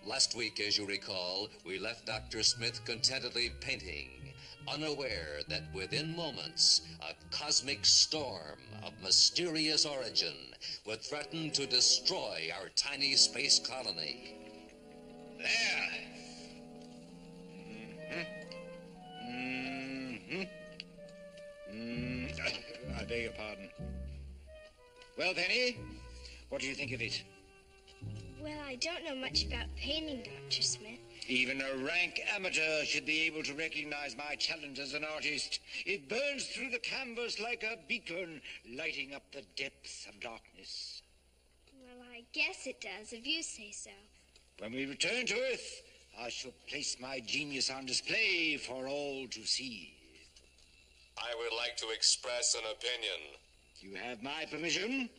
Last week, as you recall, we left Dr. Smith contentedly painting, unaware that within moments, a cosmic storm of mysterious origin would threaten to destroy our tiny space colony. There. I beg your pardon. Well, Penny, what do you think of it? Well, I don't know much about painting, Dr. Smith. Even a rank amateur should be able to recognize my talent as an artist. It burns through the canvas like a beacon, lighting up the depths of darkness. Well, I guess it does, if you say so. When we return to Earth, I shall place my genius on display for all to see. I would like to express an opinion. You have my permission?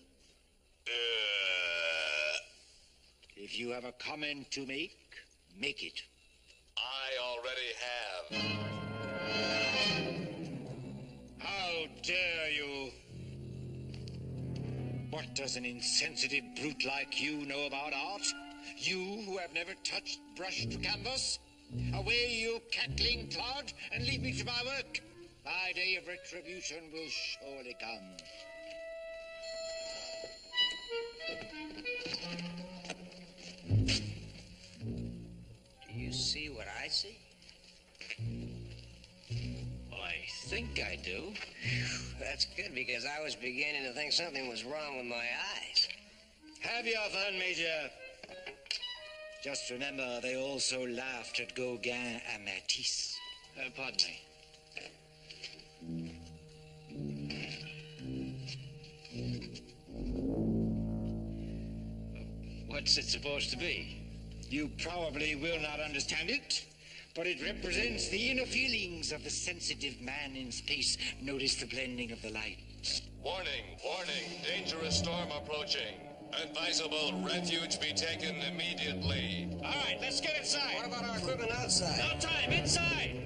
If you have a comment to make it. I already have. How dare you? What does an insensitive brute like you know about art? You who have never touched brush to canvas? Away, you cackling clod, and leave me to my work. My day of retribution will surely come. Do you see what I see? Well, I think I do. That's good, because I was beginning to think something was wrong with my eyes. Have your fun, Major. Just remember, they also laughed at Gauguin and Matisse. Pardon me. What's it supposed to be? You probably will not understand it, but it represents the inner feelings of the sensitive man in space. Notice the blending of the light. Warning, warning, dangerous storm approaching. Advisable refuge be taken immediately. All right, let's get inside. What about our equipment outside? No time, inside.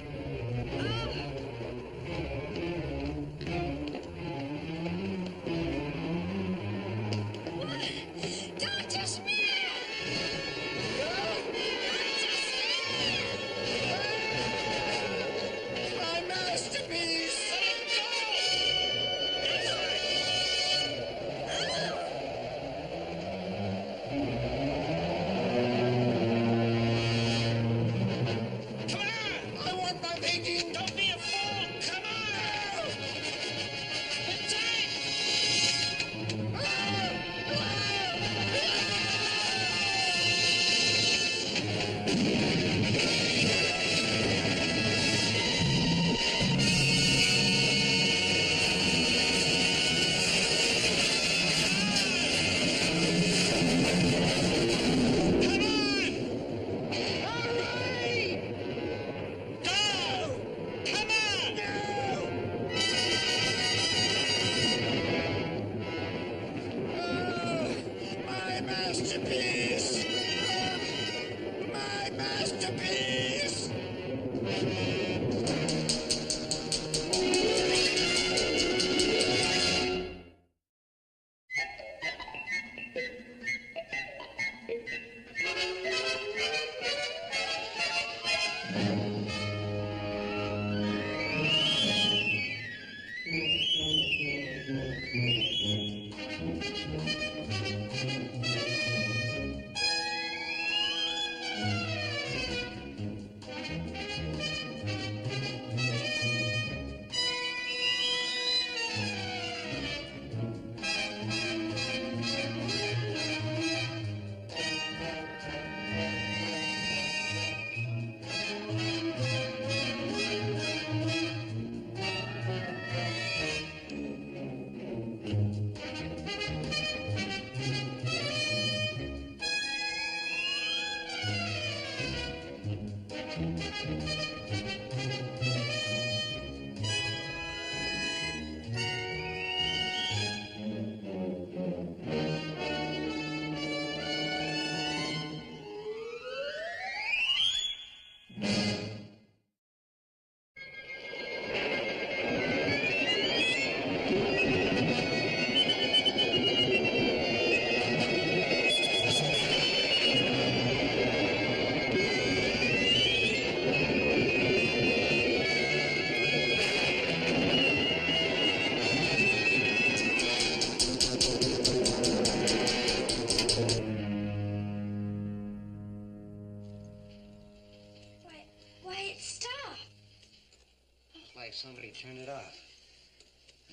Dr. Smith! My masterpiece! Come on! I want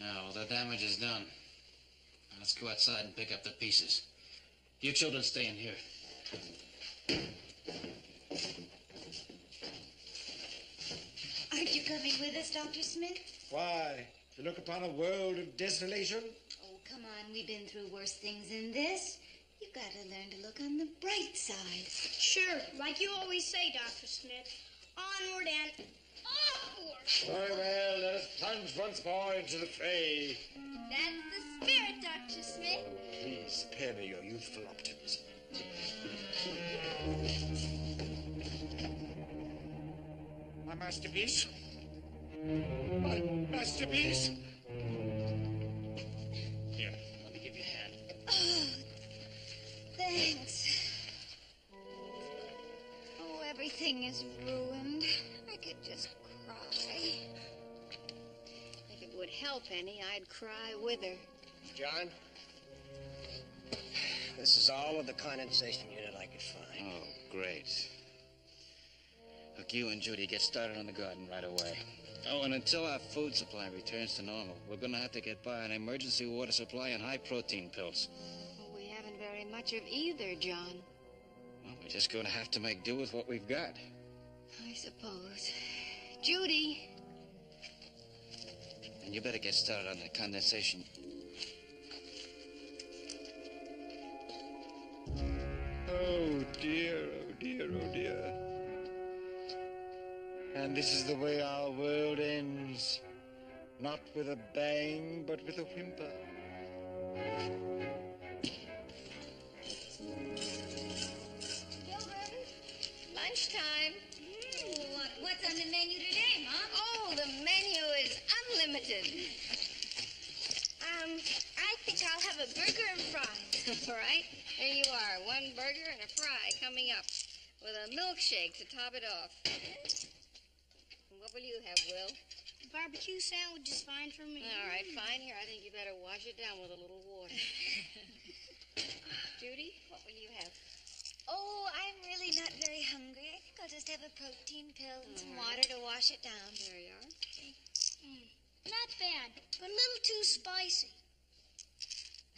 Now, the damage is done. Now, let's go outside and pick up the pieces. You children stay in here. Aren't you coming with us, Dr. Smith? Why? To look upon a world of desolation? Oh, come on. We've been through worse things than this. You've got to learn to look on the bright side. Sure, like you always say, Dr. Smith. Onward and upward. Very well, let us plunge once more into the fray. That's the spirit, Dr. Smith. Please spare me your youthful optimism. My masterpiece? My masterpiece? Here, let me give you a hand. Oh, thanks. Oh, everything is ruined. I could just cry. If it would help any, I'd cry with her. John, this is all of the condensation unit I could find. Oh, great. Look, you and Judy get started on the garden right away. Oh, and until our food supply returns to normal, we're going to have to get by an emergency water supply and high-protein pills. Well, we haven't very much of either, John. Well, we're just going to have to make do with what we've got. I suppose. Judy! And you better get started on the condensation. Oh, dear, oh, dear, oh, dear. And this is the way our world ends. Not with a bang, but with a whimper. Children, lunchtime. What's on the menu today, Mom? Oh, the menu is unlimited. I think I'll have a burger and fries. All right, there you are. One burger and a fry coming up with a milkshake to top it off. What will you have, Will? Barbecue sandwich is fine for me. All right, fine. Here, I think you better wash it down with a little water. Judy, what will you have? Oh, I'm really not very hungry. I think I'll just have a protein pill and some water to wash it down. There you are. Not bad, but a little too spicy.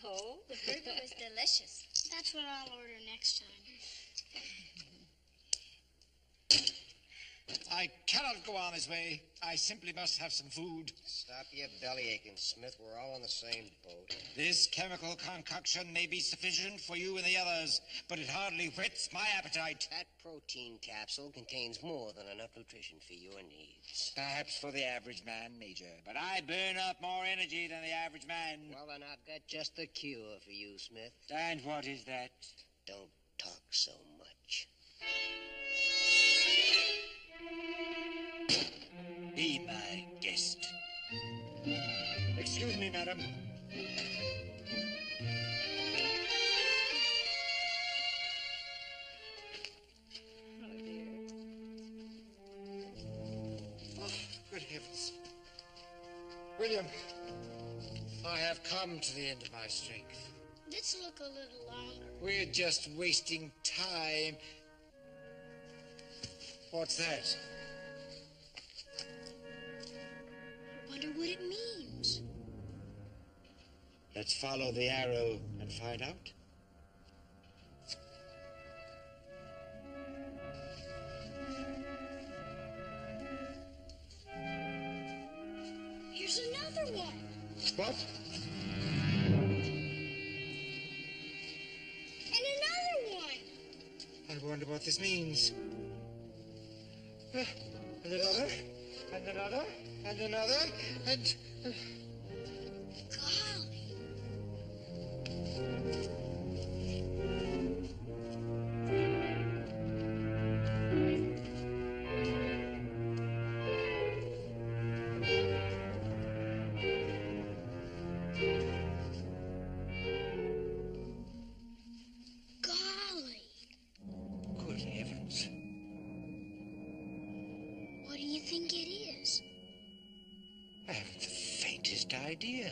Oh? The burger was delicious. That's what I'll order next time. I cannot go on this way. I simply must have some food. Stop your belly aching, Smith. We're all on the same boat. This chemical concoction may be sufficient for you and the others, but it hardly whets my appetite. That protein capsule contains more than enough nutrition for your needs. Perhaps for the average man, Major, but I burn up more energy than the average man. Well, then I've got just the cure for you, Smith. And what is that? Don't talk so much. Be my guest. Excuse me, madam. Oh, dear. Oh, good heavens. William, I have come to the end of my strength. Let's look a little longer. We're just wasting time. What's that? I wonder what it means. Let's follow the arrow and find out. Here's another one. What? And another one. I wonder what this means. And another, and another, and another, and... Golly. Golly. Good heavens. What do you think it is? I haven't the faintest idea.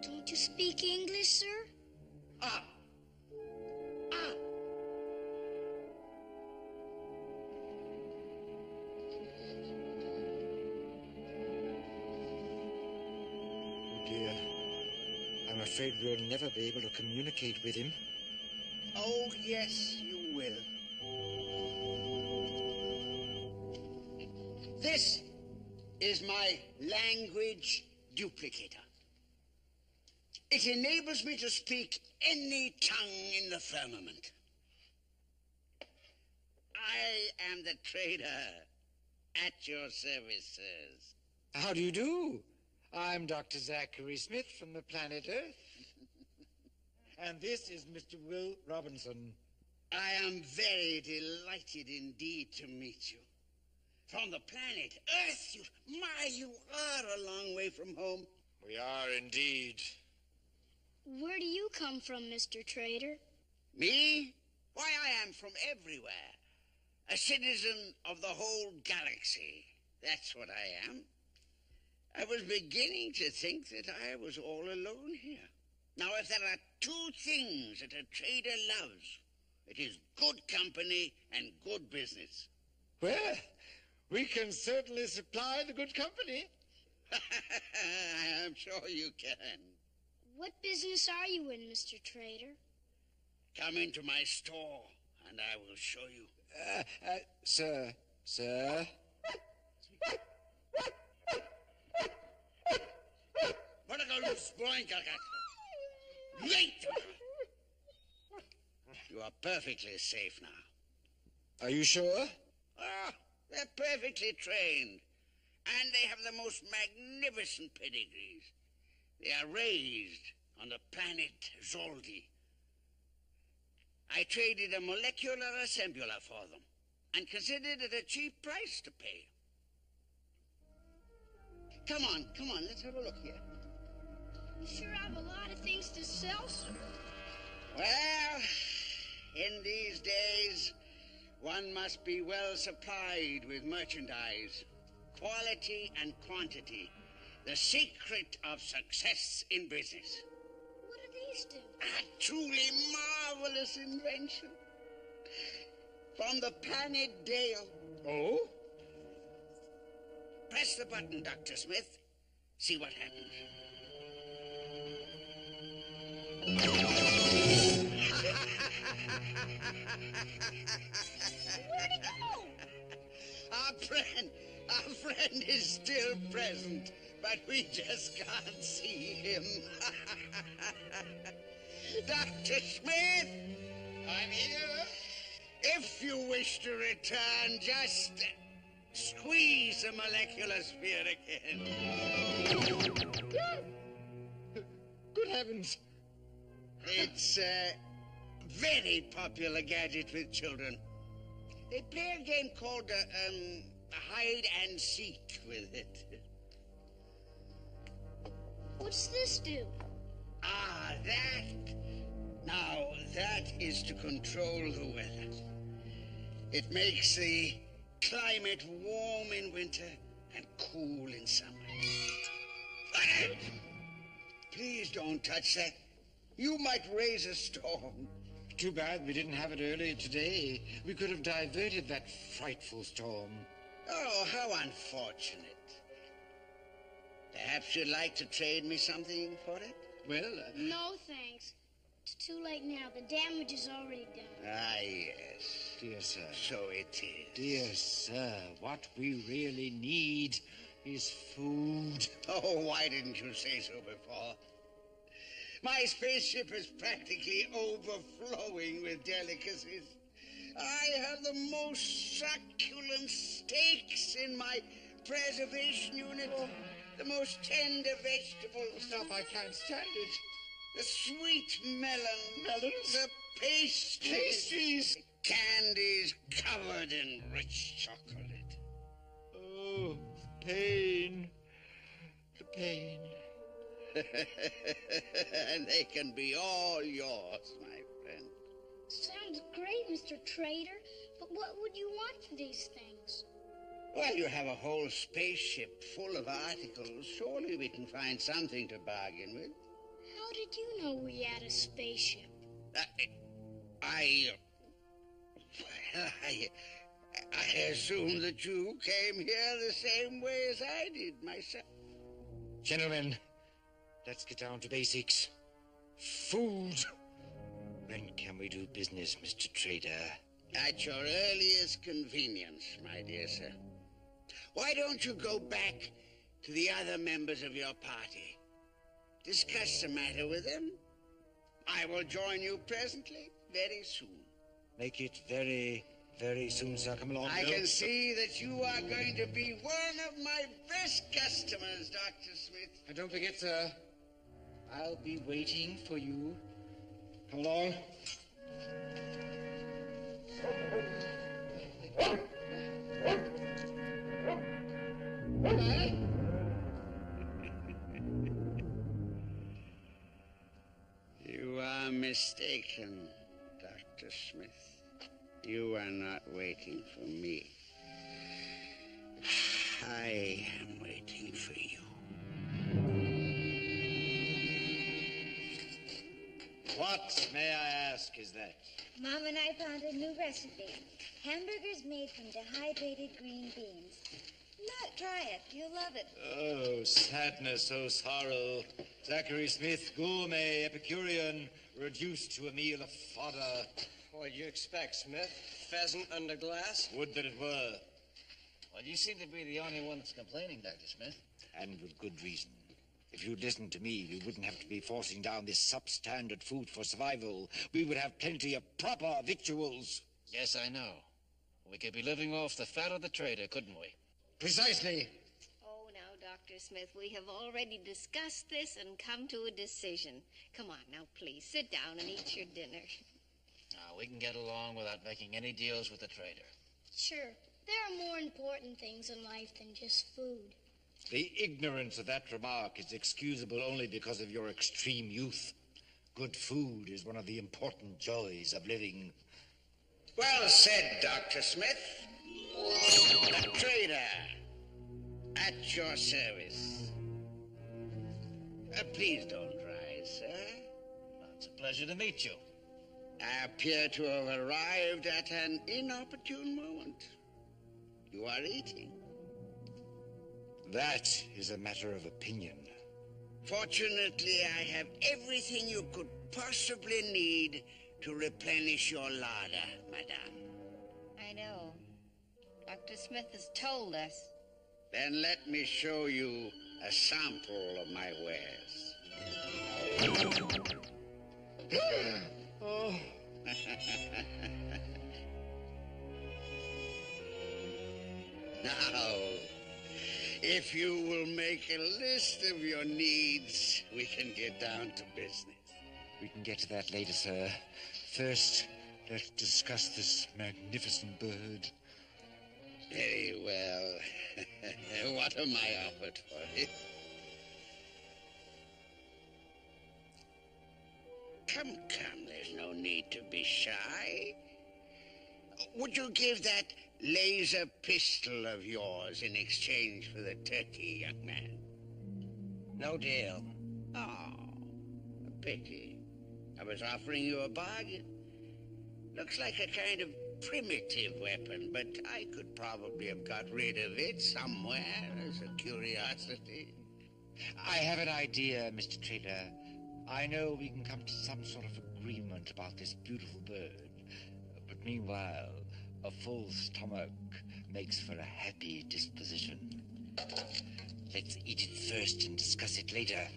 Don't you speak English, sir? Ah. Ah. Oh dear. I'm afraid we'll never be able to communicate with him. Oh, yes, you will. This is my language duplicator. It enables me to speak any tongue in the firmament. I am the trader at your services. How do you do? I'm Dr. Zachary Smith from the planet Earth. And this is Mr. Will Robinson. I am very delighted indeed to meet you. From the planet Earth, you are a long way from home. We are indeed. Where do you come from, Mr. Trader? Me? Why, I am from everywhere. A citizen of the whole galaxy. That's what I am. I was beginning to think that I was all alone here. Now, if there are two things that a trader loves, it is good company and good business. Well, we can certainly supply the good company. I'm sure you can. What business are you in, Mr. Trader? Come into my store, and I will show you. Sir. You are perfectly safe now. Are you sure? Ah, they're perfectly trained. And they have the most magnificent pedigrees. They are raised on the planet Zoldi. I traded a molecular assembler for them and considered it a cheap price to pay. Come on, let's have a look here. You sure have a lot of things to sell, sir. Well, in these days, one must be well supplied with merchandise. Quality and quantity. The secret of success in business. What do these do? A truly marvelous invention. From the planet Dale. Oh? Press the button, Dr. Smith. See what happens. Where'd he go? Our friend is still present, but we just can't see him. Dr. Smith! I'm here. If you wish to return, just squeeze the molecular sphere again. Good heavens. It's a very popular gadget with children. They play a game called hide and seek with it. What's this do? Ah, that. Now, that is to control the weather. It makes the climate warm in winter and cool in summer. Please don't touch that. You might raise a storm. Too bad we didn't have it earlier today. We could have diverted that frightful storm. Oh, how unfortunate. Perhaps you'd like to trade me something for it? Well, No, thanks. It's too late now. The damage is already done. Ah, yes. dear sir. So it is. Dear sir, what we really need is food. Oh, why didn't you say so before? My spaceship is practically overflowing with delicacies. I have the most succulent steaks in my preservation unit. The most tender vegetables. Stop, I can't stand it. The sweet melons. The pastries. Pastries. Candies covered in rich chocolate. Oh, pain. The pain. And they can be all yours, my friend. Sounds great, Mr. Trader. But what would you want for these things? Well, you have a whole spaceship full of articles. Surely we can find something to bargain with. How did you know we had a spaceship? I assume that you came here the same way as I did myself. Gentlemen, let's get down to basics. Food. When can we do business, Mr. Trader? At your earliest convenience, my dear sir. Why don't you go back to the other members of your party? Discuss the matter with them. I will join you presently, very soon. Make it very, very soon, sir. Come along. I can see that you are going to be one of my best customers, Dr. Smith. And don't forget, sir, I'll be waiting for you. Come along. You are mistaken, Dr. Smith. You are not waiting for me. I am waiting for you. What, may I ask, is that? Mom and I found a new recipe. Hamburgers made from dehydrated green beans. Look, try it. You'll love it. Oh, sadness, oh, sorrow. Zachary Smith, gourmet, Epicurean, reduced to a meal of fodder. What'd you expect, Smith? Pheasant under glass? Would that it were. Well, you seem to be the only one that's complaining, Dr. Smith. And with good reason. If you'd listened to me, you wouldn't have to be forcing down this substandard food for survival. We would have plenty of proper victuals. Yes, I know. We could be living off the fat of the trader, couldn't we? Precisely. Oh, now, Dr. Smith, we have already discussed this and come to a decision. Come on, now, please, sit down and eat your dinner. Now, we can get along without making any deals with the trader. Sure, there are more important things in life than just food. The ignorance of that remark is excusable only because of your extreme youth. Good food is one of the important joys of living. Well said, Dr. Smith. The trader, at your service. Please don't rise, sir. It's a pleasure to meet you. I appear to have arrived at an inopportune moment. You are eating. That is a matter of opinion. Fortunately, I have everything you could possibly need to replenish your larder, madame. I know. Dr. Smith has told us. Then let me show you a sample of my wares. Oh. Now, if you will make a list of your needs, we can get down to business. We can get to that later, sir. First, let's discuss this magnificent bird. Very well. What am I offered for it? Come, there's no need to be shy. Would you give that laser pistol of yours in exchange for the turkey, young man? No deal. Oh, a pity. I was offering you a bargain. Looks like a kind of primitive weapon, but I could probably have got rid of it somewhere as a curiosity. I have an idea, Mr. Trader. I know we can come to some sort of agreement about this beautiful bird. But meanwhile, a full stomach makes for a happy disposition. Let's eat it first and discuss it later.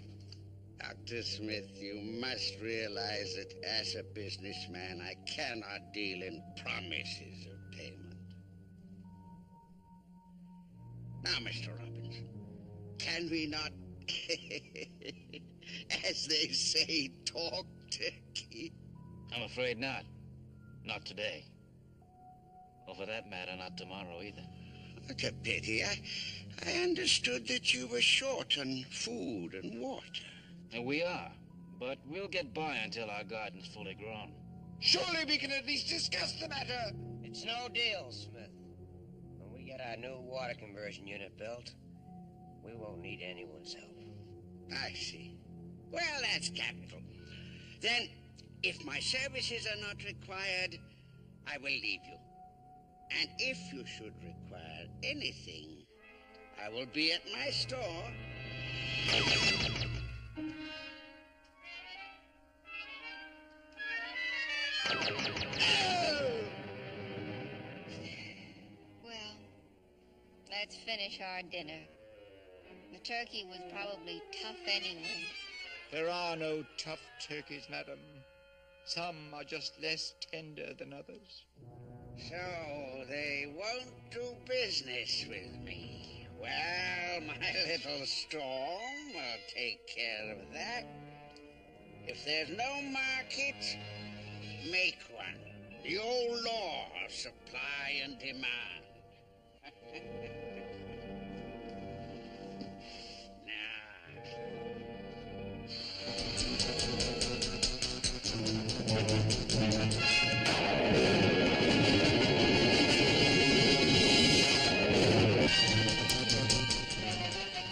Dr. Smith, you must realize that as a businessman, I cannot deal in promises of payment. Now, Mr. Robinson, can we not, as they say, talk turkey? I'm afraid not. Not today. Or for that matter, not tomorrow either. What a pity. I understood that you were short on food and water. And we are. But we'll get by until our garden's fully grown. Surely we can at least discuss the matter. It's no deal, Smith. When we get our new water conversion unit built, we won't need anyone's help. I see. Well, that's capital. Then, if my services are not required, I will leave you. And if you should require anything, I will be at my store. Well, let's finish our dinner. The turkey was probably tough anyway. There are no tough turkeys, madam. Some are just less tender than others. So they won't do business with me. Well, my little storm will take care of that. If there's no market, make one. The old law of supply and demand.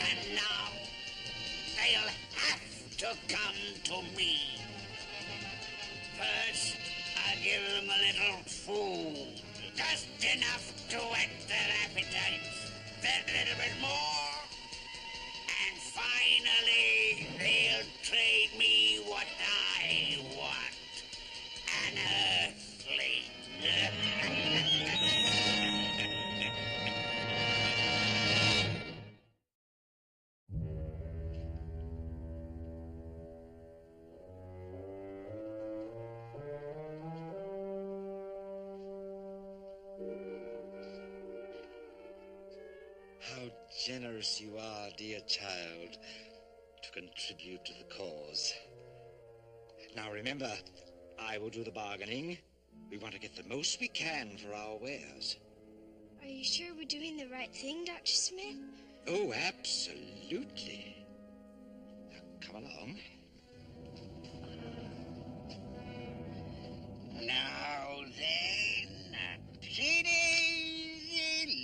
And now, they'll have to come to me. First, I'll give them a little food, just enough to whet their appetites. Then a little bit more, and finally, they'll trade me what I want. An earthling. How generous you are, dear child, to contribute to the cause. Now remember, I will do the bargaining. We want to get the most we can for our wares. Are you sure we're doing the right thing, Dr. Smith? Oh, absolutely. Now, come along. Now then, Petey,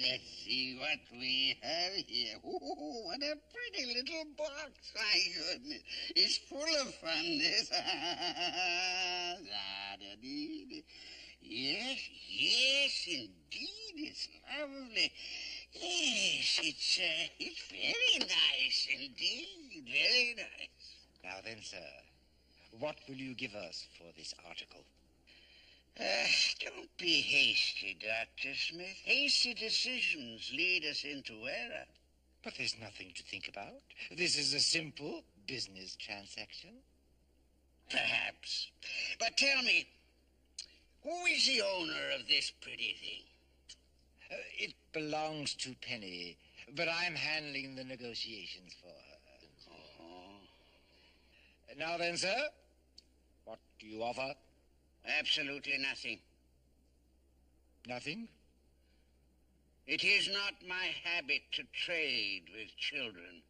let's see what we have here. Ooh, what a pretty little box, my goodness. It's full of fun, this. Yes, yes, indeed, it's lovely. Yes, it's very nice indeed, very nice. Now then, sir, what will you give us for this article? Don't be hasty, Dr. Smith. Hasty decisions lead us into error. But there's nothing to think about. This is a simple business transaction. Perhaps. But tell me, who is the owner of this pretty thing? It belongs to Penny, but I'm handling the negotiations for her. Oh. Now then, sir, what do you offer? Absolutely nothing. Nothing? It is not my habit to trade with children.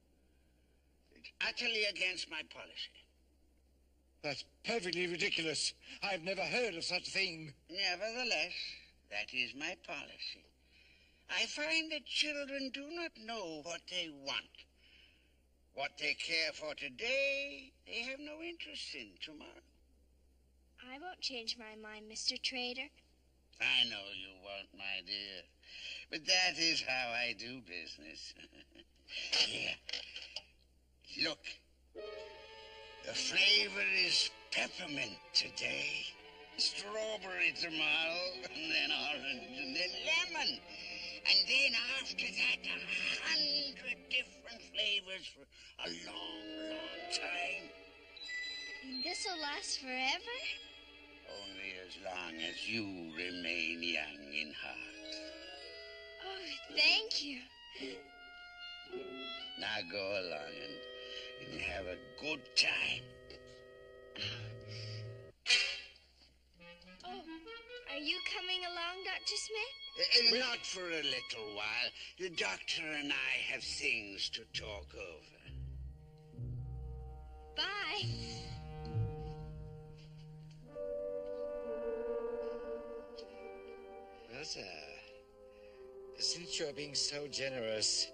It's utterly against my policy. That's perfectly ridiculous. I've never heard of such a thing. Nevertheless, that is my policy. I find that children do not know what they want. What they care for today, they have no interest in tomorrow. I won't change my mind, Mr. Trader. I know you won't, my dear. But that is how I do business. Here. Look. The flavor is peppermint today, strawberry tomorrow, and then orange, and then lemon. And then after that, 100 different flavors for a long, long time. And this'll last forever? Only as long as you remain young in heart. Oh, thank you. Now go along and have a good time. Oh, are you coming along, Dr. Smith? Not for a little while. The doctor and I have things to talk over. Bye. Well, sir, Since you're being so generous,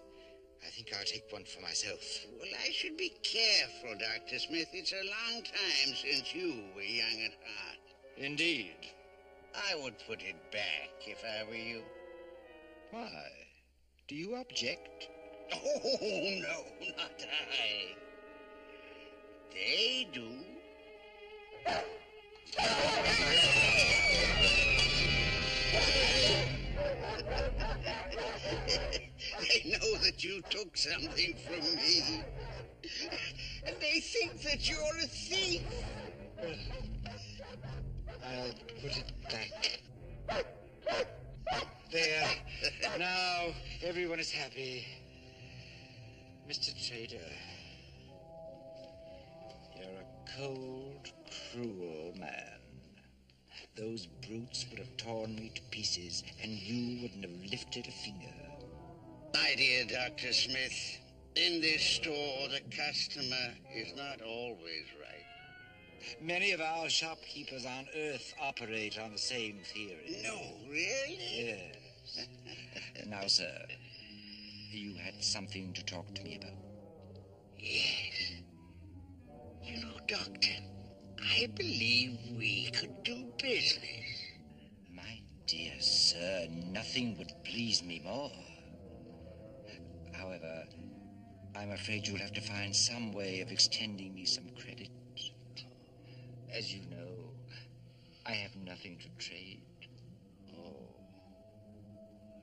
I think I'll take one for myself. Well, I should be careful, Dr. Smith. It's a long time since you were young at heart. Indeed. I would put it back if I were you. Why? Do you object? Oh, no, not I. They do. They know that you took something from me. And they think that you're a thief. I'll put it back. There. Now everyone is happy. Mr. Trader, you're a cold, cruel man. Those brutes would have torn me to pieces, and you wouldn't have lifted a finger. My dear Dr. Smith, in this store, the customer is not always right. Many of our shopkeepers on Earth operate on the same theory. No, really? Yes. Now, sir, you had something to talk to me about. Yes. You know, Doctor, I believe we could do business. My dear sir, nothing would please me more. However, I'm afraid you'll have to find some way of extending me some credit. As you know, I have nothing to trade. Oh.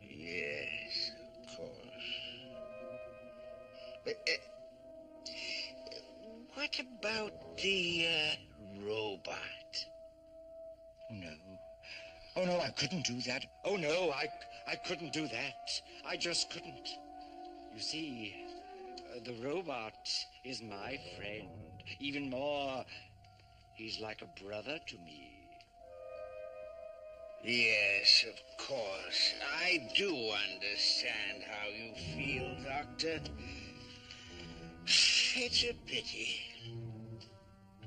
Yes, of course. But, what about the, robot? No. Oh, no, I couldn't do that. Oh, no, I couldn't do that. I just couldn't. You see, the robot is my friend. Even more, he's like a brother to me. Yes, of course. I do understand how you feel, Doctor. It's a pity.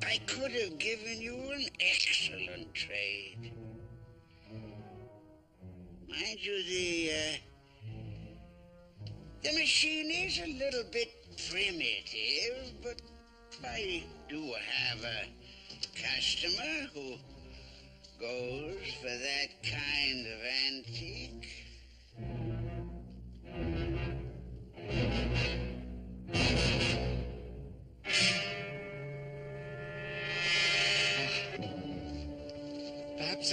I could have given you an excellent trade. Mind you, the machine is a little bit primitive, but I do have a customer who goes for that kind of antique. Perhaps,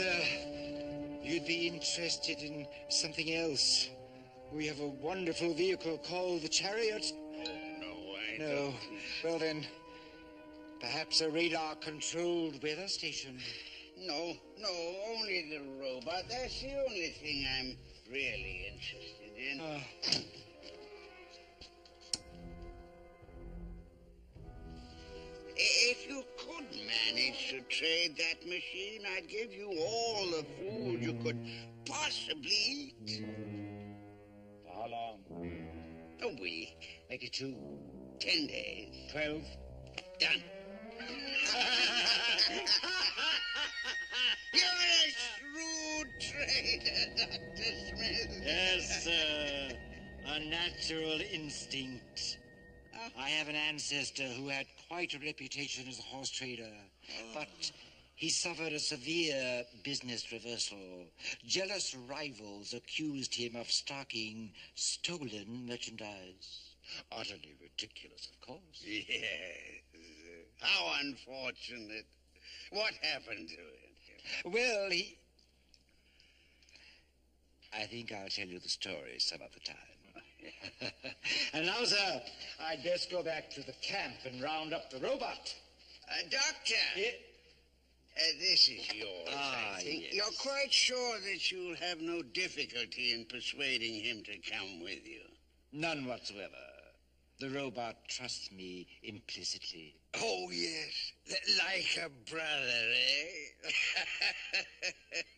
you'd be interested in something else. We have a wonderful vehicle called the Chariot. Oh, no, I No. don't. Well, then, perhaps a radar-controlled weather station. No, only the robot. That's the only thing I'm really interested in. If you could manage to trade that machine, I'd give you all the food you could possibly eat. How long? A week. Make it 2. 10 days. 12. Done. You're a shrewd trader, Dr. Smith. Yes, sir. A natural instinct. I have an ancestor who had quite a reputation as a horse trader, but he suffered a severe business reversal. Jealous rivals accused him of stocking stolen merchandise. Utterly ridiculous, of course. Yes. How unfortunate. What happened to him? Well, I think I'll tell you the story some other time. And now, sir, I'd best go back to the camp and round up the robot. Doctor. This is yours, I think. Yes. You're quite sure that you'll have no difficulty in persuading him to come with you? None whatsoever. The robot trusts me implicitly. Oh, yes. Like a brother, eh?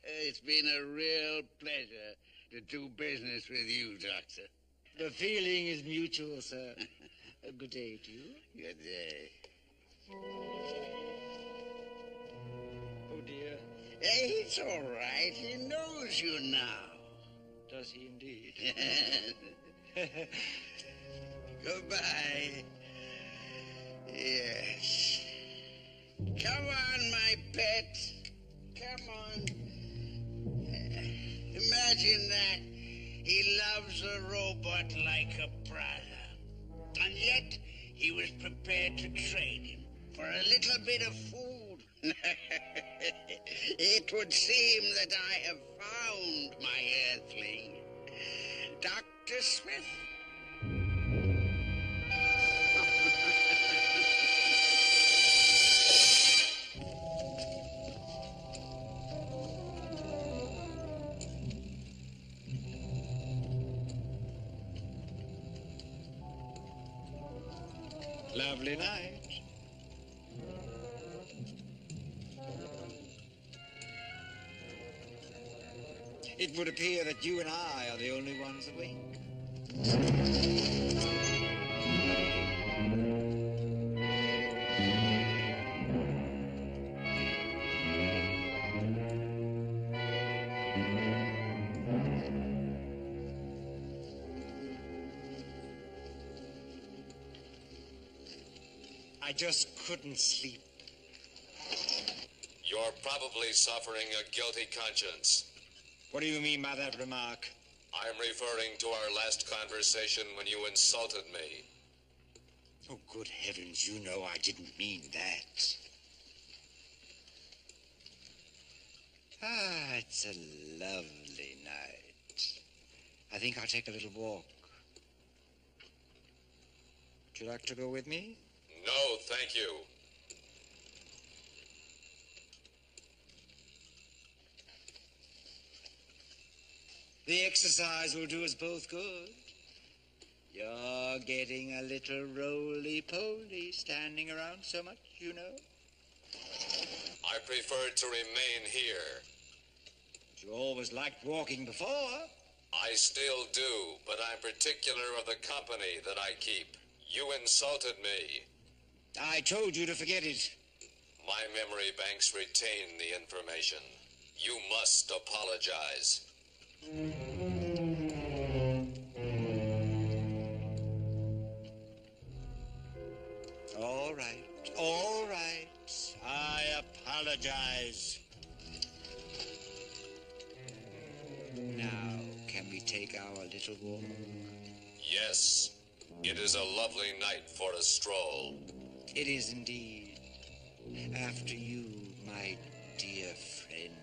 It's been a real pleasure to do business with you, Doctor. The feeling is mutual, sir. Good day to you. Good day. Oh, dear. Hey, it's all right. He knows you now. does he indeed? Goodbye. Yes. Come on, my pet. Come on. Imagine that. He loves a robot like a brother. And yet, he was prepared to trade him for a little bit of food. It would seem that I have found my earthling. Dr. Smith. Lovely night. It would appear that you and I are the only ones awake. I just couldn't sleep. You're probably suffering a guilty conscience. What do you mean by that remark? I'm referring to our last conversation when you insulted me. Oh, good heavens, you know I didn't mean that. Ah, it's a lovely night. I think I'll take a little walk. Would you like to go with me? No, thank you. The exercise will do us both good. You're getting a little roly-poly standing around so much, you know. I prefer to remain here. You always liked walking before. I still do, but I'm particular of the company that I keep. You insulted me. I told you to forget it. My memory banks retain the information. You must apologize. All right, all right. I apologize. Now, can we take our little walk? Yes, it is a lovely night for a stroll. It is indeed. After you, my dear friend.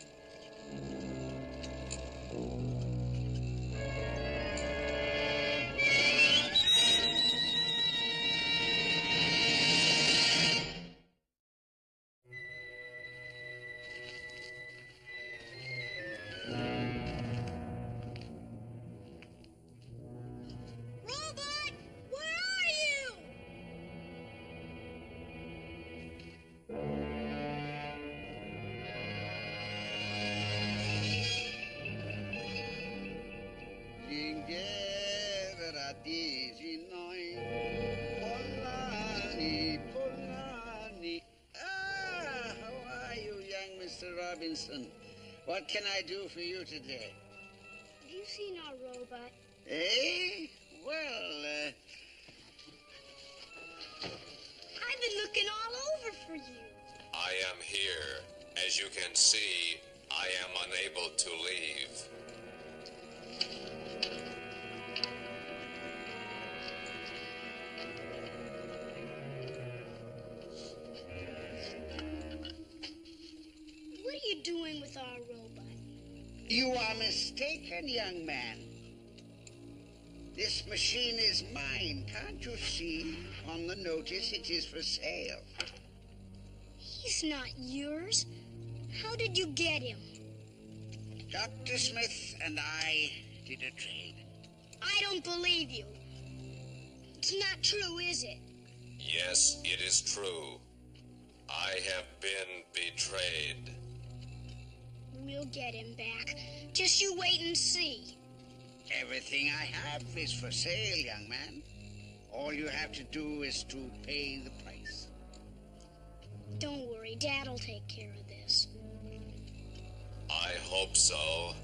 Robot, where are you? Ah, how are you, young Mr. Robinson? What can I do for you today? Have you seen our robot? Eh? Well, I've been looking all over for you. I am here. As you can see, I am unable to leave. What are you doing with our robot? you are mistaken, young man. This machine is mine. Can't you see? On the notice, it is for sale. He's not yours. How did you get him? Dr. Smith and I did a trade. I don't believe you. It's not true, is it? Yes, it is true. I have been betrayed. We'll get him back. Just you wait and see. Everything I have is for sale, young man. All you have to do is to pay the price. Don't worry, Dad'll take care of this. I hope so.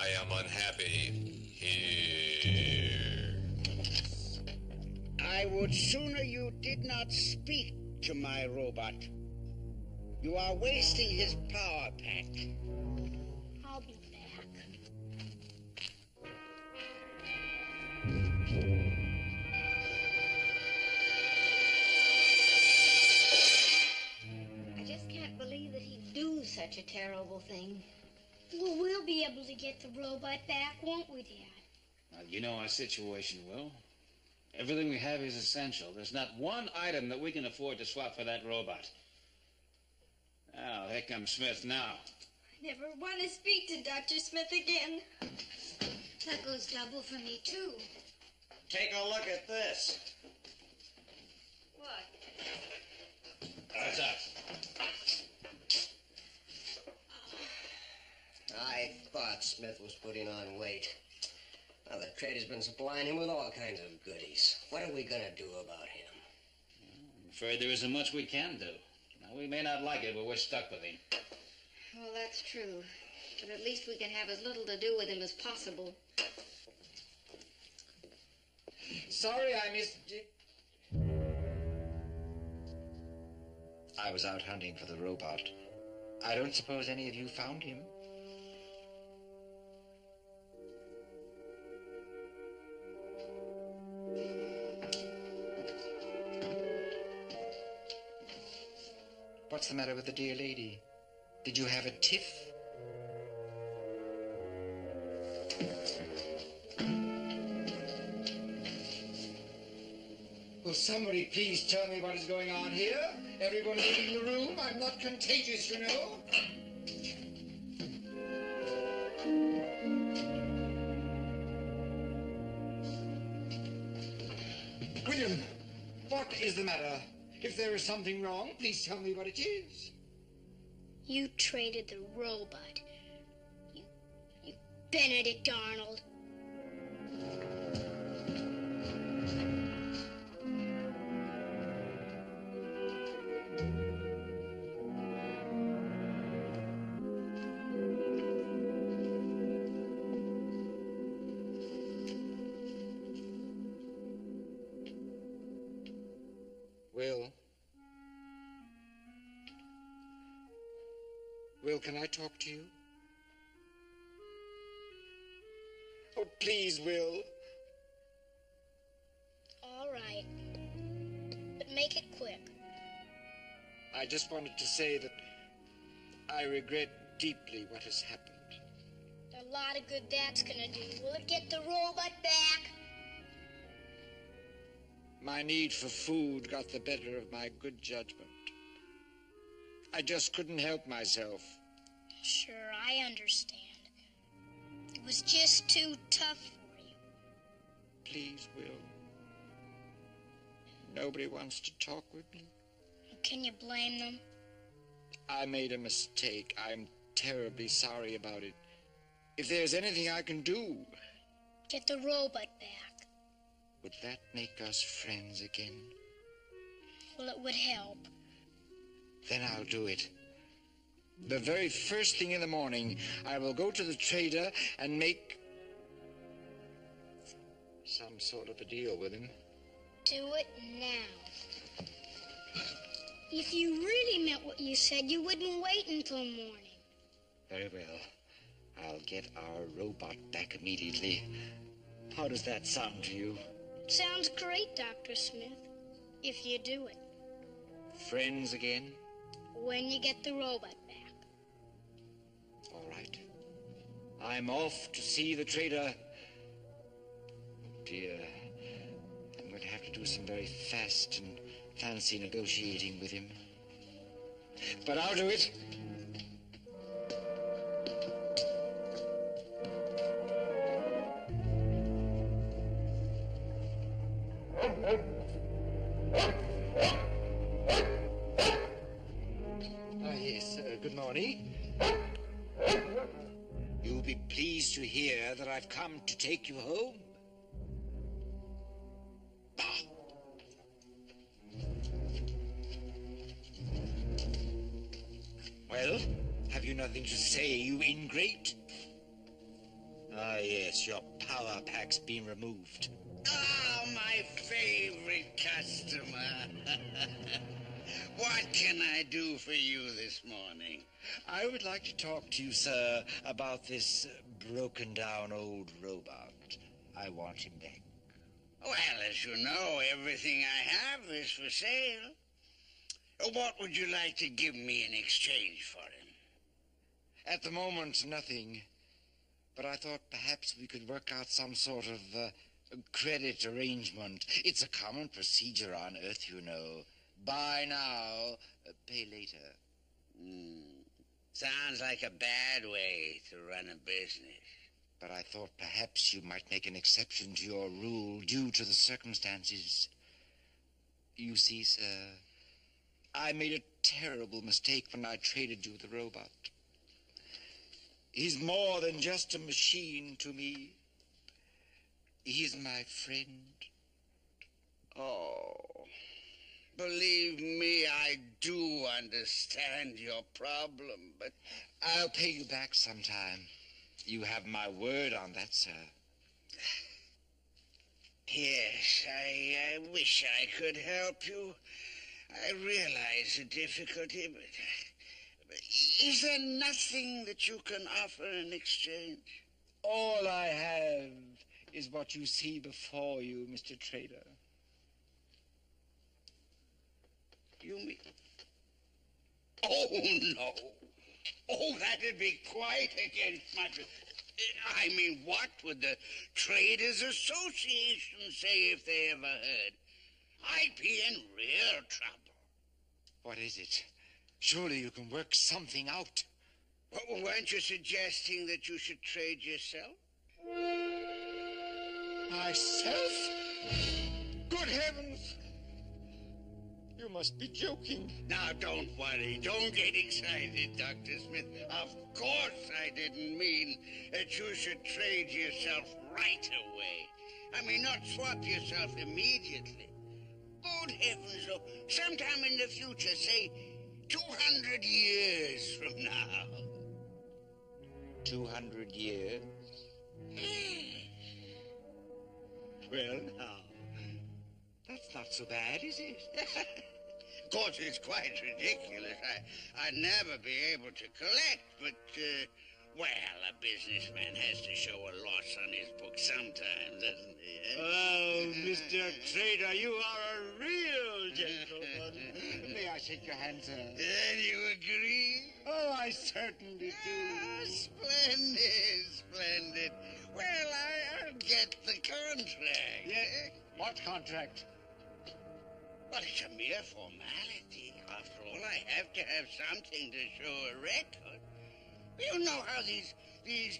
I am unhappy here. I would sooner you did not speak to my robot. You are wasting his power pack. I'll be back. I just can't believe that he'd do such a terrible thing. Well, we'll be able to get the robot back, won't we, Dad? Well, you know our situation, Will. Everything we have is essential. There's not one item that we can afford to swap for that robot. Oh, here comes Smith now. I never want to speak to Dr. Smith again. That goes double for me, too. Take a look at this. What? What's up? I thought Smith was putting on weight. Now, the trader's been supplying him with all kinds of goodies. What are we going to do about him? I'm afraid there isn't much we can do. Now, we may not like it, but we're stuck with him. Well, that's true. But at least we can have as little to do with him as possible. Sorry I missed it. I was out hunting for the robot. I don't suppose any of you found him? What's the matter with the dear lady? Did you have a tiff? Will somebody please tell me what is going on here? Everyone leaving the room? I'm not contagious, you know. William, what is the matter? If there is something wrong, please tell me what it is. You traded the robot. You Benedict Arnold. Will, can I talk to you? Oh, please, Will. All right. But make it quick. I just wanted to say that I regret deeply what has happened. A lot of good that's gonna do. Will it get the robot back? My need for food got the better of my good judgment. I just couldn't help myself. Sure, I understand. It was just too tough for you. Please, Will. Nobody wants to talk with me. Can you blame them? I made a mistake. I'm terribly sorry about it. If there's anything I can do... Get the robot back. Would that make us friends again? Well, it would help. Then I'll do it. The very first thing in the morning, I will go to the trader and make some sort of a deal with him. Do it now. If you really meant what you said, you wouldn't wait until morning. Very well. I'll get our robot back immediately. How does that sound to you? Sounds great, Dr. Smith. If you do it. Friends again? When you get the robot back. All right. I'm off to see the trader. Oh, dear. I'm going to have to do some very fast and fancy negotiating with him. But I'll do it. Good morning. You'll be pleased to hear that I've come to take you home. Bah. Well, have you nothing to say, you ingrate? yes, your power pack's been removed. Ah, my favorite customer. What can I do for you this morning? I would like to talk to you, sir, about this broken-down old robot. I want him back. Well, as you know, everything I have is for sale. What would you like to give me in exchange for him? At the moment, nothing. But I thought perhaps we could work out some sort of credit arrangement. It's a common procedure on Earth, you know. Buy now, pay later. Sounds like a bad way to run a business. But I thought perhaps you might make an exception to your rule due to the circumstances. You see, sir, I made a terrible mistake when I traded you the robot. He's more than just a machine to me. He's my friend. Oh, believe me, I do understand your problem, but... I'll pay you back sometime. You have my word on that, sir. Yes, I wish I could help you. I realize the difficulty, but is there nothing that you can offer in exchange? All I have is what you see before you, Mr. Trader. You mean... Oh, no. Oh, that'd be quite against my... I mean, what would the Traders Association say if they ever heard? I'd be in real trouble. What is it? Surely you can work something out. Well, weren't you suggesting that you should trade yourself? Myself? Good heavens! You must be joking. Now, don't worry. Don't get excited, Dr. Smith. Of course I didn't mean that you should trade yourself right away. I mean, not swap yourself immediately. Good heavens, though. Sometime in the future, say 200 years from now. 200 years? Well, now, that's not so bad, is it? Of course, it's quite ridiculous. I'd never be able to collect, but, well, a businessman has to show a loss on his book sometimes, doesn't he? Oh, Mr. Trader, you are a real gentleman. May I shake your hand, sir? And you agree? Oh, I certainly do. Ah, splendid, splendid. Well, I'll get the contract. Yes? What contract? Well, it's a mere formality. After all, I have to have something to show a record. You know how these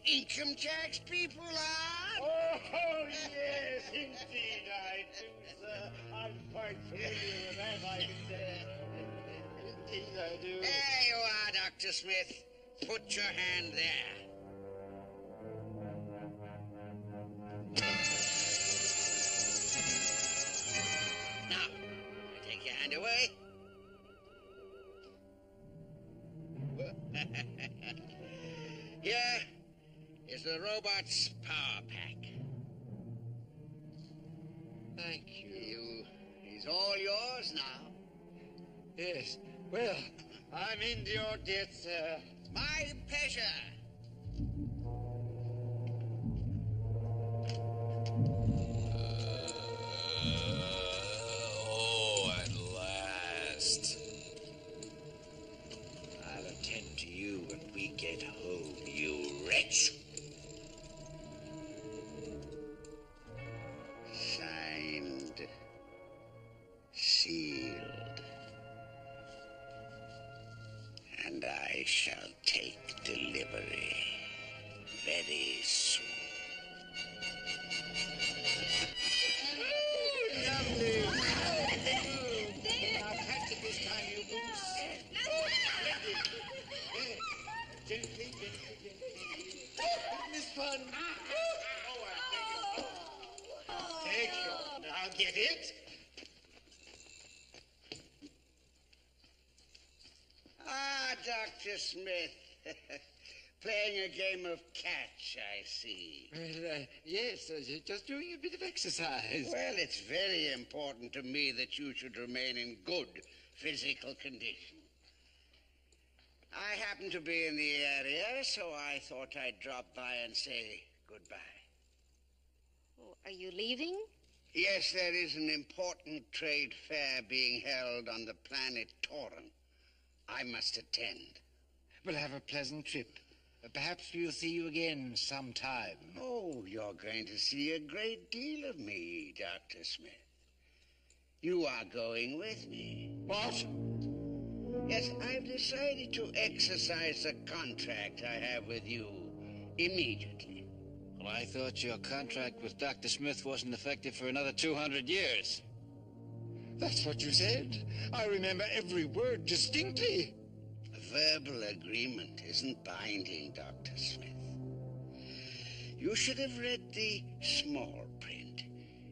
income tax people are? Oh, yes, indeed I do, sir. I'm quite familiar with that, I can say. Indeed I do. There you are, Dr. Smith. Put your hand there. Now, take your hand away. Here is the robot's power pack. Thank you. He's all yours now. Yes, well, I'm in your debt, sir. My pleasure. Oh, at last. I'll attend to you when we get home, you wretch. Signed, sealed, and I shall take delivery very soon. Lovely. Now catch it this time, you goose. Gently, gently. Isn't this fun? Take your... Now get it. Ah, Dr. Smith. Playing a game of catch, I see. Well, yes, just doing a bit of exercise. Well, it's very important to me that you should remain in good physical condition. I happen to be in the area, so I thought I'd drop by and say goodbye. Oh, are you leaving? Yes, there is an important trade fair being held on the planet Torin. I must attend. Well, have a pleasant trip. Perhaps we'll see you again sometime. Oh, you're going to see a great deal of me, Dr. Smith. You are going with me. What? Yes, I've decided to exercise the contract I have with you immediately. Well, I thought your contract with Dr. Smith wasn't effective for another 200 years. That's what you said. I remember every word distinctly. A verbal agreement isn't binding, Dr. Smith. You should have read the small print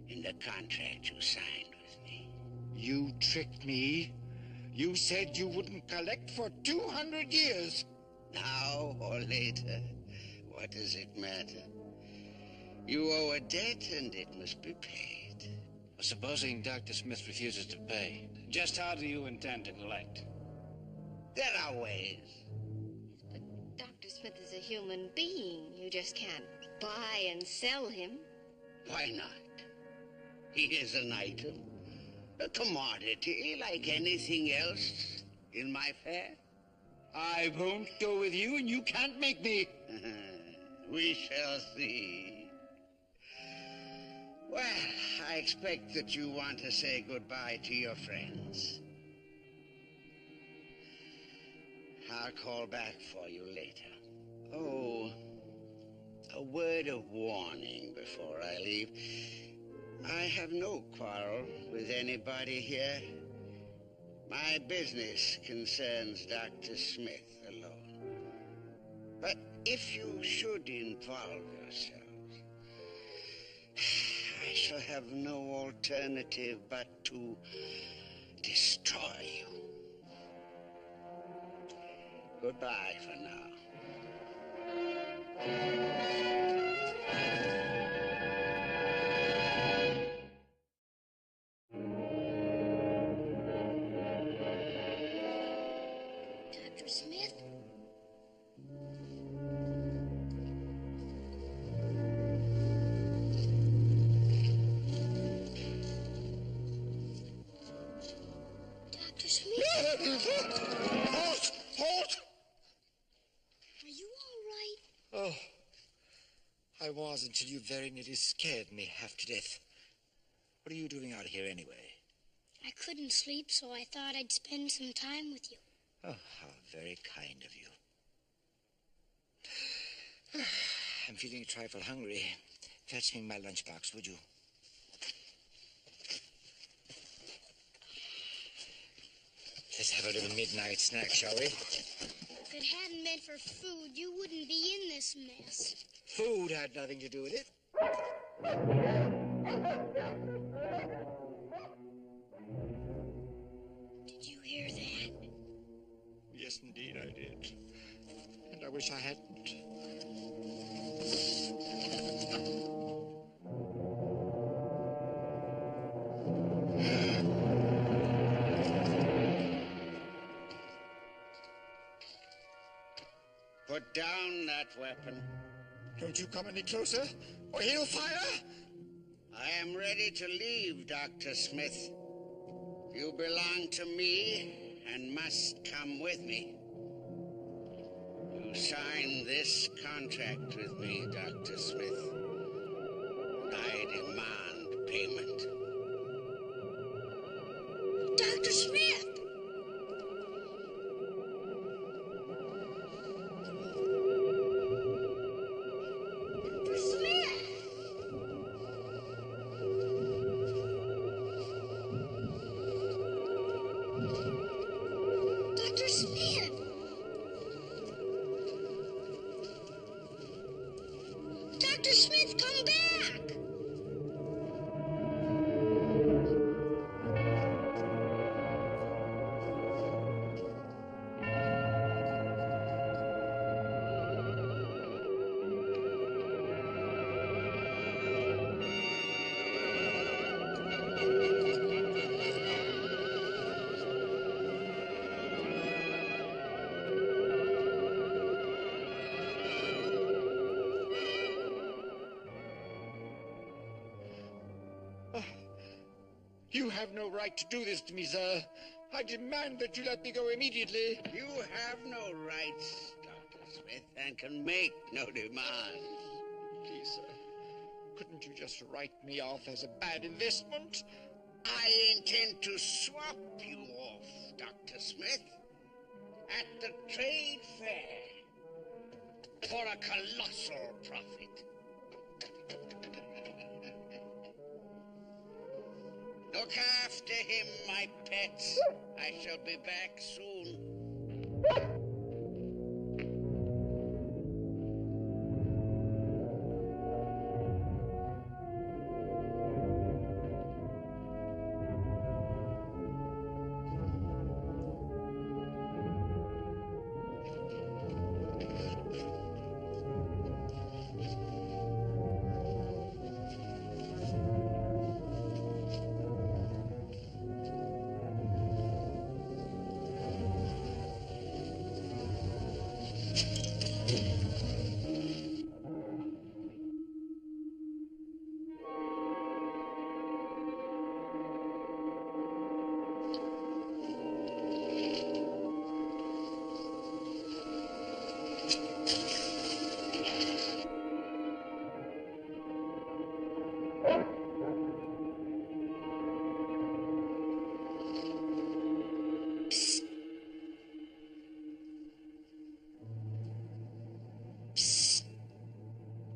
in the contract you signed with me. You tricked me. You said you wouldn't collect for 200 years. Now or later, what does it matter? You owe a debt and it must be paid. Well, supposing Dr. Smith refuses to pay, just how do you intend to collect? There are ways. But Dr. Smith is a human being. You just can't buy and sell him. Why not? He is an item, a commodity like anything else in my fair. I won't go with you, and you can't make me. We shall see. Well, I expect that you want to say goodbye to your friends. I'll call back for you later. Oh, a word of warning before I leave. I have no quarrel with anybody here. My business concerns Dr. Smith alone. But if you should involve yourselves, I shall have no alternative but to destroy you. Goodbye for now. Dr. Smith? Dr. Smith? Halt! Halt! Are you all right? Oh, I was until you very nearly scared me half to death. What are you doing out here anyway? I couldn't sleep, so I thought I'd spend some time with you. Oh, how very kind of you. I'm feeling a trifle hungry. Fetch me my lunchbox, would you? Let's have a little midnight snack, shall we? If it hadn't been for food, you wouldn't be in this mess. Food had nothing to do with it. Did you hear that? Yes, indeed I did. And I wish I hadn't. Put down that weapon. Don't you come any closer, or he'll fire! I am ready to leave, Dr. Smith. You belong to me and must come with me. You signed this contract with me, Dr. Smith. I demand payment. Dr. Smith! Dr. Smith! Dr. Smith! Dr. Smith, come back! have no right to do this to me, sir. I demand that you let me go immediately. You have no rights, Dr. Smith, and can make no demands. Please, sir, couldn't you just write me off as a bad investment? I intend to swap you off, Dr. Smith, at the trade fair for a colossal profit. Look after him, my pets. I shall be back soon.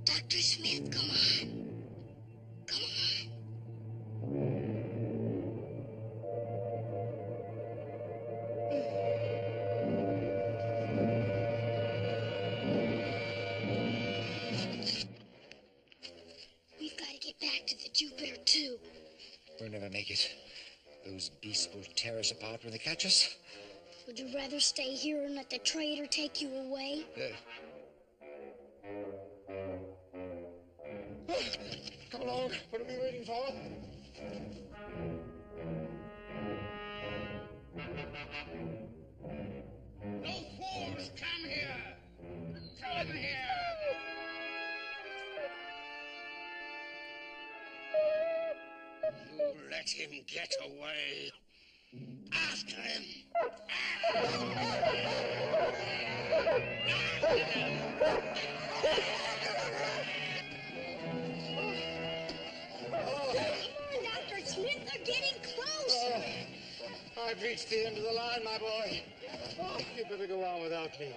Dr. Smith, come on. Come on. We've got to get back to the Jupiter, too. We'll never make it. Those beasts will tear us apart when they catch us. Would you rather stay here and let the traitor take you away? Come along. What are we waiting for? No fools, come here! Come here! You let him get away. After him! Dr. Smith, they're getting close. I've reached the end of the line, my boy. You better go on without me.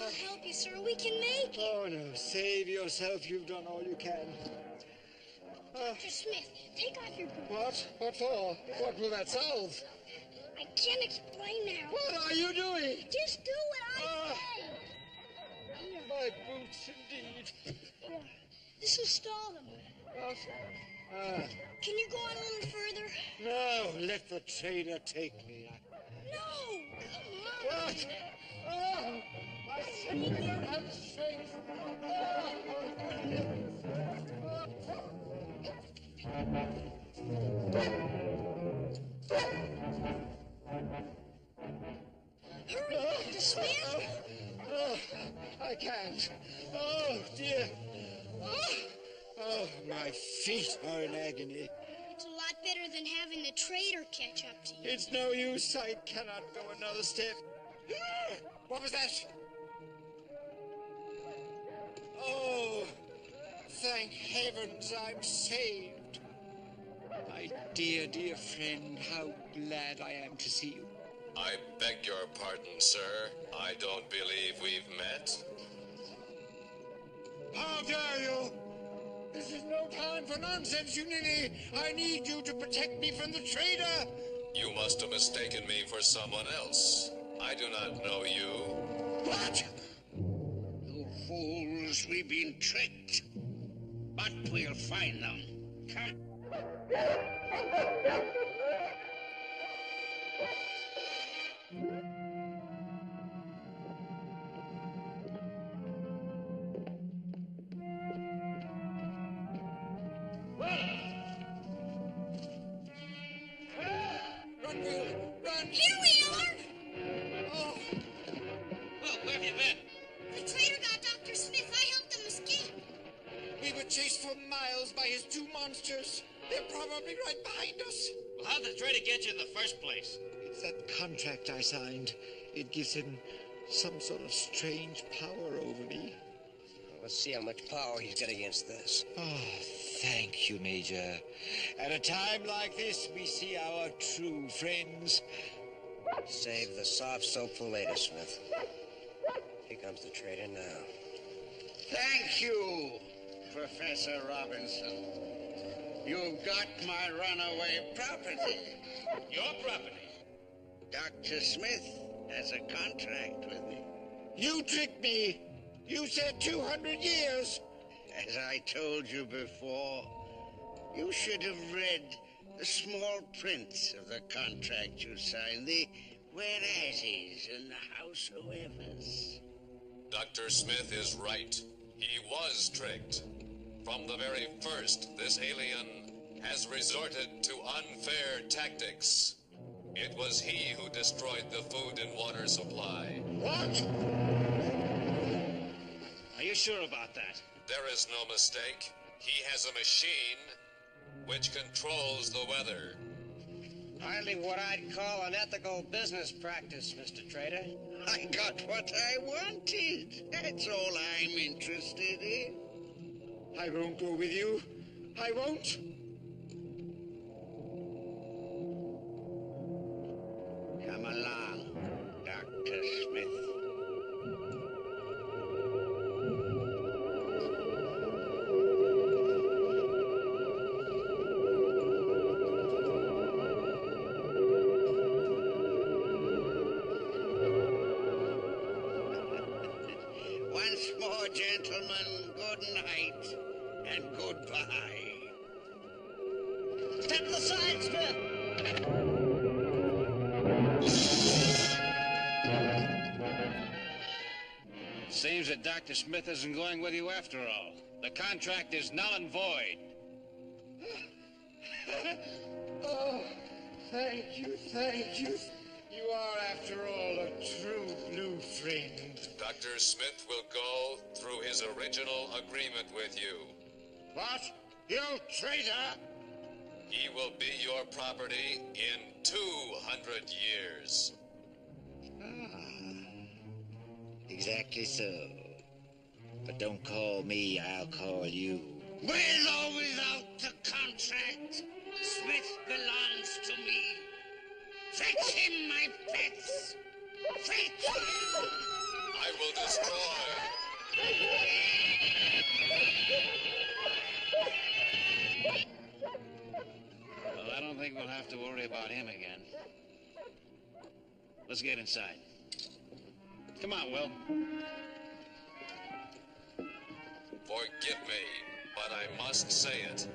I'll help you, sir. We can make it. Oh, no. Save yourself. You've done all you can. Dr. Smith, take off your boots. What? What for? What will that solve? I can't explain now. What are you doing? Just do what I say. My boots, indeed. Yeah. This will stall them. Can you go on a little further? No, let the trader take me. No! Come on! What? Oh, my sister has strength. Hurry, Dr. Smith! I can't. Oh, dear. Oh, my feet are in agony. It's a lot better than having the traitor catch up to you. It's no use. I cannot go another step. What was that? Oh, thank heavens I'm saved. My dear, dear friend, how glad I am to see you. I beg your pardon, sir. I don't believe we've met. How dare you! This is no time for nonsense, you ninny! I need you to protect me from the traitor! You must have mistaken me for someone else. I do not know you. What? You fools, we've been tricked. But we'll find them. Come. Run, Bill! Run! Here we are! Oh, Where have you been? The traitor got Dr. Smith. I helped him escape. we were chased for miles by his two monsters. They're probably right behind us. Well, how'd the trader get you in the first place? It's that contract I signed. It gives him some sort of strange power over me. Let's see how much power he's got against this. Oh, thank you, Major. At a time like this, we see our true friends. Save the soft soap for later, Smith. Here comes the trader now. Thank you, Professor Robinson. You've got my runaway property. Your property? Dr. Smith has a contract with me. You tricked me. You said 200 years. As I told you before, you should have read the small print of the contract you signed, the whereases and the howsoevers. Dr. Smith is right. He was tricked. From the very first, this alien has resorted to unfair tactics. It was he who destroyed the food and water supply. What? Are you sure about that? There is no mistake. He has a machine which controls the weather. Hardly what I'd call an ethical business practice, Mr. Trader. I got what I wanted. That's all I'm interested in. I won't go with you. I won't. Come along, Dr. Smith. Once more, gentlemen, good night and goodbye. Step to the side, Smith! Seems that Dr. Smith isn't going with you after all. The contract is null and void. Oh, thank you, thank you. You are, after all, a true blue friend. Dr. Smith will go through his original agreement with you. What? You traitor! He will be your property in 200 years. Exactly so. But don't call me, I'll call you. With or without the contract, Smith belongs to me. Fetch him, my pets! Fetch him! I will destroy. Well, I don't think we'll have to worry about him again. Let's get inside. Come on, Will. Forgive me, but I must say it.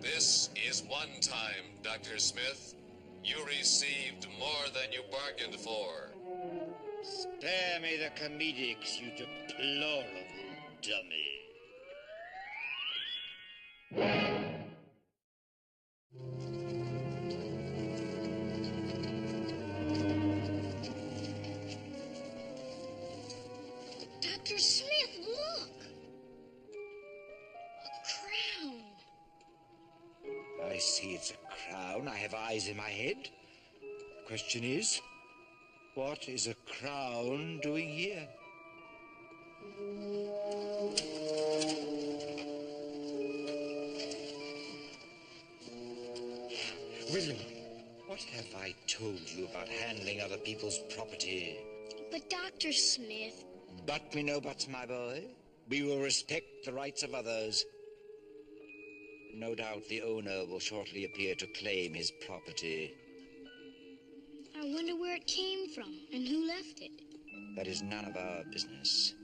This is one time, Dr. Smith. You received more than you bargained for. Spare me the comedics, you deplorable dummy. Dr. Smith, look! A crown. I see it's a crown. I have eyes in my head. The question is, what is a crown doing here? William, what have I told you about handling other people's property? But Dr. Smith, But me no buts, my boy. We will respect the rights of others. No doubt the owner will shortly appear to claim his property. I wonder where it came from and who left it. That is none of our business.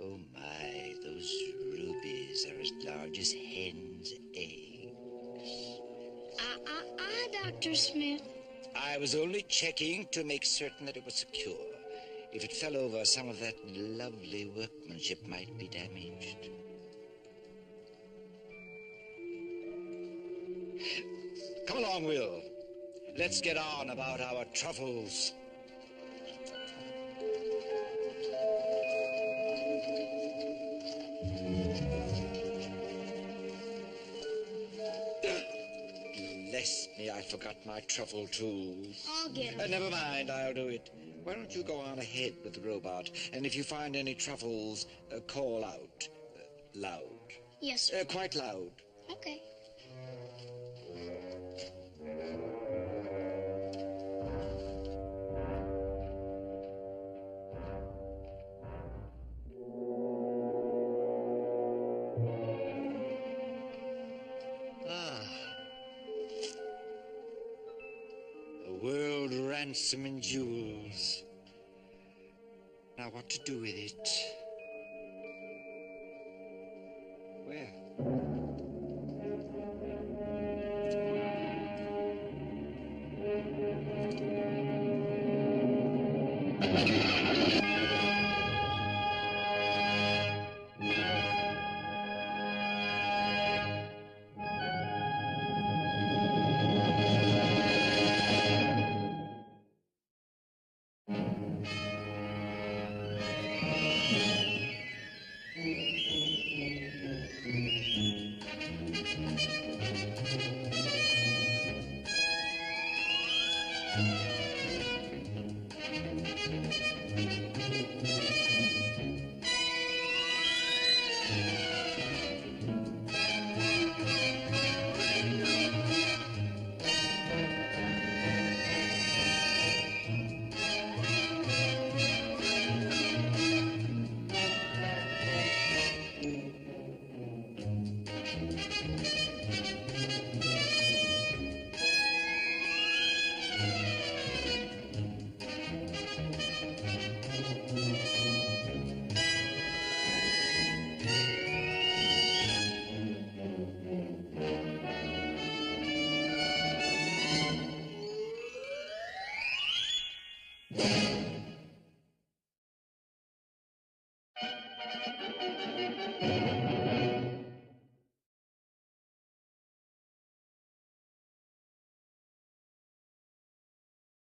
Oh my, those rubies are as large as hen's eggs. Dr. Smith. I was only checking to make certain that it was secure. If it fell over, some of that lovely workmanship might be damaged. Come along, Will. Let's get on about our truffles. forgot my truffle tools. I'll get 'em. Never mind, I'll do it. Why don't you go on ahead with the robot, and if you find any truffles, call out. Loud. Yes, sir. Quite loud. Okay. World ransom and jewels. Now what to do with it? Where?